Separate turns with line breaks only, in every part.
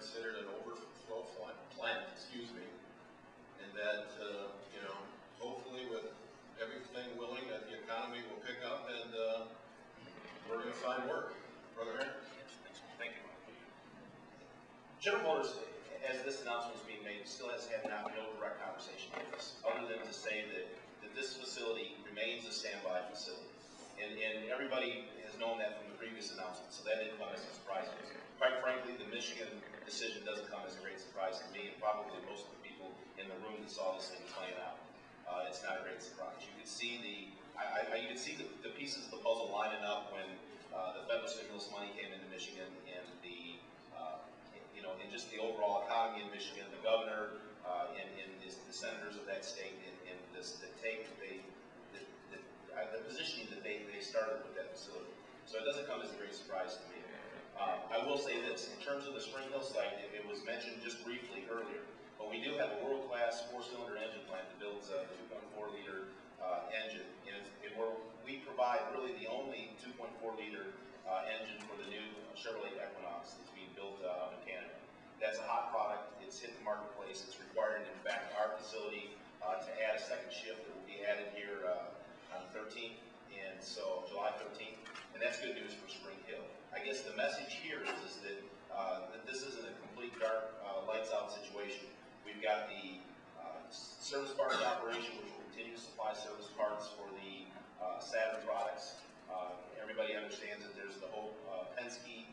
considered an overflow plant, excuse me, and that, you know, hopefully with everything willing that the economy will pick up and we're going to find work. Brother Herald.
Thank you. General Motors, as this announcement was being made, still has had no direct conversation with us, other than to say that this facility remains a standby facility. And everybody has known that from the previous announcement, so that didn't come as a surprise to us. Quite frankly, the Michigan decision doesn't come as a great surprise to me, and probably most of the people in the room that saw this thing playing out. It's not a great surprise. You could see you could see the pieces of the puzzle lining up when the federal stimulus money came into Michigan, and the you know, and just the overall economy in Michigan, the governor, and the senators of that state, and the positioning that they started with that facility. So it doesn't come as a great surprise to me. I will say this, in terms of the Spring Hill site, it was mentioned just briefly earlier, but we do have a world-class four-cylinder engine plant that builds a 2.4-liter engine, and we provide really the only 2.4-liter engine for the new Chevrolet Equinox that's being built in Canada. That's a hot product. It's hit the marketplace. It's required, in fact, our facility to add a second shift that will be added here on 13th, and so July 13th, and that's good news for Spring Hill. I guess the message here is that this isn't a complete dark, lights-out situation. We've got the service parts operation, which will continue to supply service parts for the Saturn products. Everybody understands that there's the whole Penske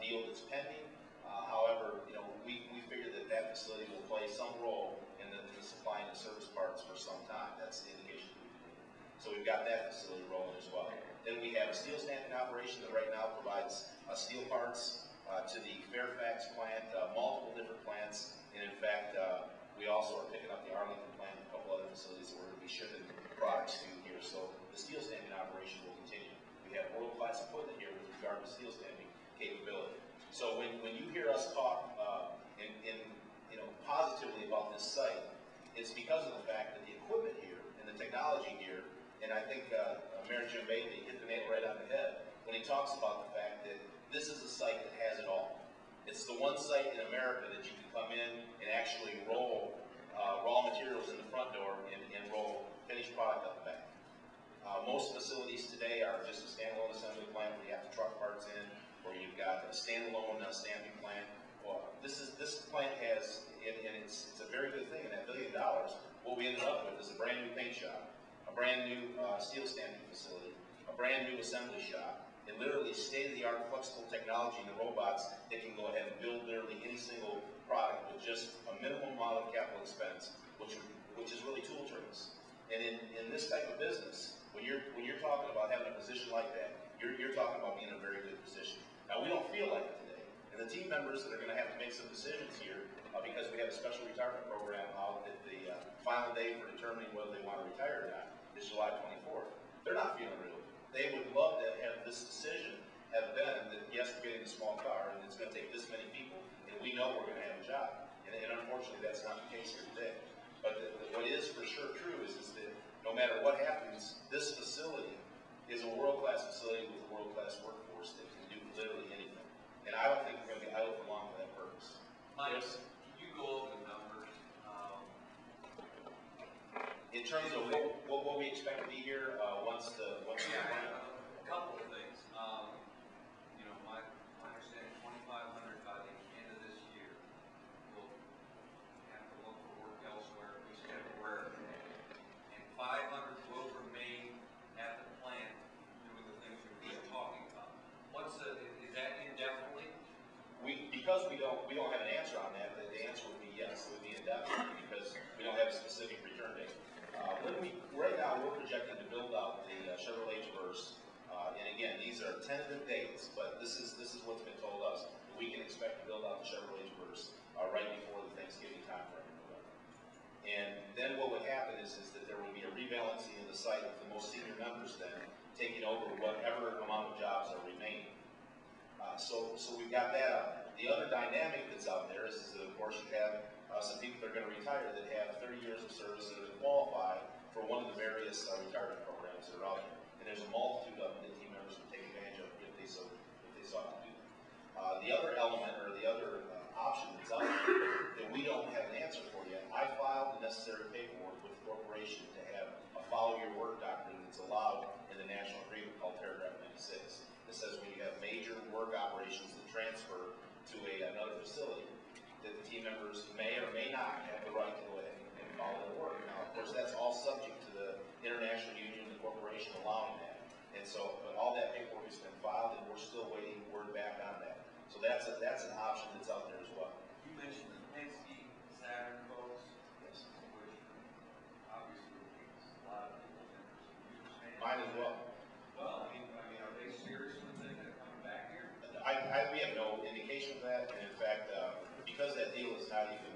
deal that's pending. However, you know, we figure that facility will play some role in the supplying of service parts for some time. That's the indication we've been given. So we've got that facility rolling as well. Then we have a steel stamping operation that right now provides steel parts to the Fairfax plant, multiple different plants, and in fact, we also are picking up the Arlington plant and a couple other facilities that we're going to be shipping products to here. So the steel stamping operation will continue. We have world-class equipment here with regard to steel stamping capability. So when you hear us talk you know, positively about this site, it's because of the fact that the equipment here and the technology here, and I think Mayor Jim Bailey hit the nail right on the head when he talks about the fact that this is a site that has it all. It's the one site in America that you can come in and actually roll raw materials in the front door and roll finished product up the back. Most facilities today are just a standalone assembly plant where you have to truck parts in, or you've got a standalone stamping plant. Well, this plant has, and it's a very good thing. In that $1 billion, what we ended up with is a brand new paint shop, a brand new steel stamping facility, a brand new assembly shop, and literally state-of-the-art flexible technology and the robots that can go ahead and build literally any single product with just a minimum amount of capital expense, which is really tool trades. And in this type of business, when you're talking about having a position like that, you're talking about being in a very good position. Now, we don't feel like it today, and the team members that are going to have to make some decisions here, because we have a special retirement program out at the final day for determining whether they want to retire or not is July 24th. They're not feeling real good. They would love to have this decision have been that, yes, we're getting a small car, and it's going to take this many people, and we know we're going to have a job. And unfortunately, that's not the case here today. But what is for sure true is that no matter what happens, this facility is a world-class facility with a world-class workforce that can do literally anything. And I don't think we're going to be idle for long for that purpose.
Mike, yes? Can you go over the numbers?
In terms of what we expect to be here once the
a couple of things. You know, my understanding, 2,500 by the end of this year. We'll have to look for work elsewhere, at least temporarily. And 500 will remain at the plant doing the things we were just talking about. Is that indefinitely?
Because we don't have an answer on that, the answer would be yes, it would be indefinitely because we don't have a specific return date. Right now we're projecting to build out the Chevrolet Traverse, and again, these are tentative dates, but this is what's been told us. We can expect to build out the Chevrolet Traverse right before the Thanksgiving time frame in November. And then what would happen is that there would be a rebalancing of the site with the most senior members then taking over whatever amount of jobs are remaining. So we've got that out there. The other dynamic that's out there is that, of course, you have some people that are going to retire that have 30 years of service that are qualified for one of the various retirement programs that are out there. And there's a multitude of them that team members would take advantage of if they sought to do that. The other element or the other option that's out there that we don't have an answer for yet. I filed the necessary paperwork with the corporation to have a follow your work doctrine that's allowed in the national agreement called paragraph 96. That says when you have major work operations that transfer to another facility, that the team members may or may not have the right to go ahead and follow their work. Now, of course, that's all subject to the international union and the corporation allowing that. And so, but all that paperwork has been filed, and we're still waiting word back on that. So that's an option that's out there as well.
You mentioned the Penske Saturn folks.
Yes.
Which obviously piques a lot of people's interest. You understand?
Mine as well.
Well, I mean, are they serious with thinking of coming back here?
We have no indication of that, and in fact, because that deal is not even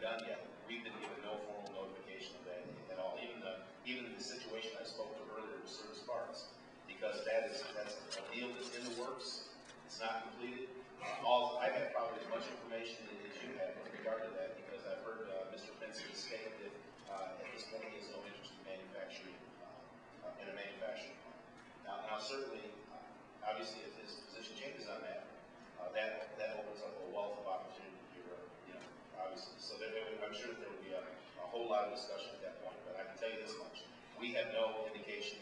done yet, we've been given no formal notification of that at all. Even the situation I spoke to earlier with Service Parts, because that's a deal that's in the works. It's not completed. I have probably as much information as you have with regard to that, because I've heard Mr. Penske state that at this point he has no interest in manufacturing in a manufacturing plant. Now certainly, obviously, if his position changes on that, that opens up a wealth of opportunity here, obviously. So I'm sure that there will be a whole lot of discussion at that point. But I can tell you this much: we have no indication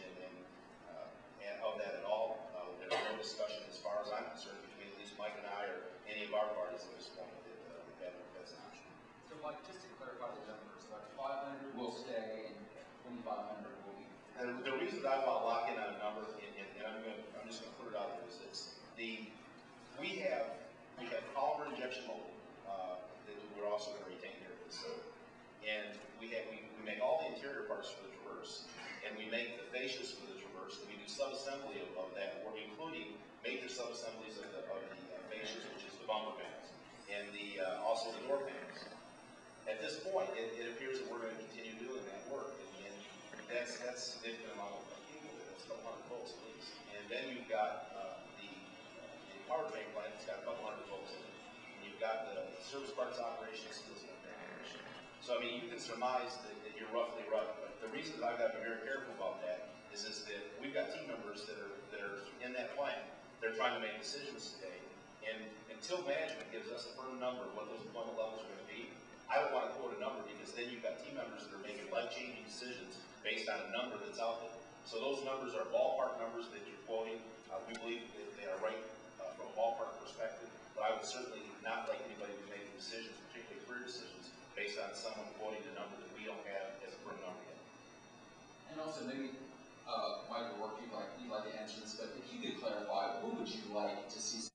of that at all. There's no discussion, as far as I'm concerned, between at least Mike and I or any of our parties at this point that's an option.
So, Mike, just to clarify the numbers, like 500 will stay and 2,500 will be.
The reason that I want to lock in on a number, and I'm just going to put it out there, is this: we have polymer injection molding that we're also going to retain here at the facility, and we make all the interior parts for the Traverse, and we make the fascias for the Traverse, and we do sub-assembly of that. We're including major sub-assemblies of the fascias, which is the bumper panels, and also the door panels. At this point, it appears that we're going to continue doing that work, and that's a significant amount of people. That's a couple hundred folks at least. And then you've got the powertrain plant. It's got a couple hundred folks in it. And you've got the service parts operation, steel operation. So I mean, you can surmise that you're roughly right. But the reason that I've got to be very careful about that is that we've got team members that are in that plant. They're trying to make decisions today, and until management gives us a firm number of what those employment levels are going to be, I don't want to quote a number, because then you've got team members that are making life-changing decisions based on a number that's out there. So those numbers are ballpark numbers that you're quoting. We believe that they are right from a ballpark perspective, but I would certainly not like anybody to make decisions, particularly career decisions, based on someone quoting a number that we don't have as a firm number yet.
And also maybe, Michael, you'd like to answer this, but if you could clarify, what would you like to see